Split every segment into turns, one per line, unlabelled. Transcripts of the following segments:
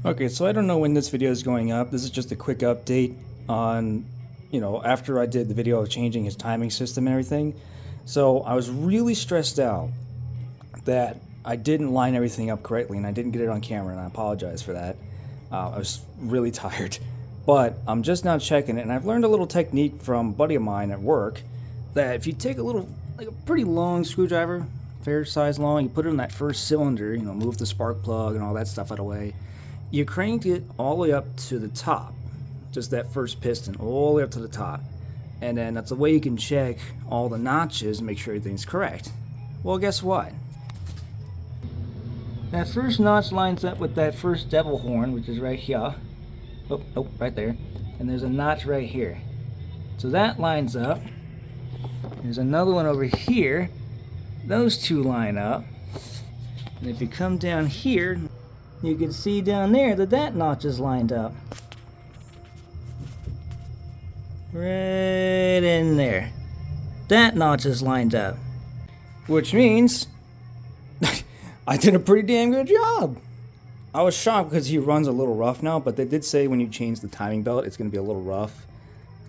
Okay, so I don't know when this video is going up. This is just a quick update on, after I did the video of changing his timing system and everything. So I was really stressed out that I didn't line everything up correctly and I didn't get it on camera, and I apologize for that. I was really tired. But I'm just now checking it, and I've learned a little technique from a buddy of mine at work that if you take a pretty long screwdriver, fair size long, you put it in that first cylinder, move the spark plug and all that stuff out of the way. You crank it all the way up to the top, just that first piston, all the way up to the top. And then that's the way you can check all the notches and make sure everything's correct. Well, guess what? That first notch lines up with that first devil horn, which is right here. Oh, right there. And there's a notch right here. So that lines up. There's another one over here. Those two line up. And if you come down here, you can see down there that notch is lined up. Right in there. That notch is lined up. Which means I did a pretty damn good job. I was shocked because he runs a little rough now, but they did say when you change the timing belt, it's going to be a little rough.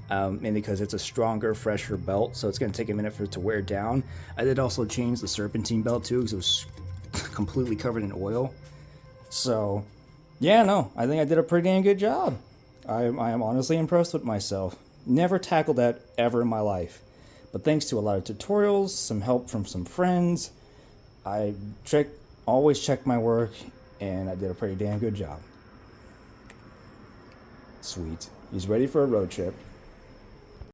Mainly because it's a stronger, fresher belt, so it's going to take a minute for it to wear down. I did also change the serpentine belt too, because it was completely covered in oil. So, yeah, no, I think I did a pretty damn good job. I am honestly impressed with myself. Never tackled that ever in my life. But thanks to a lot of tutorials, some help from some friends, I always check my work, and I did a pretty damn good job. Sweet. He's ready for a road trip.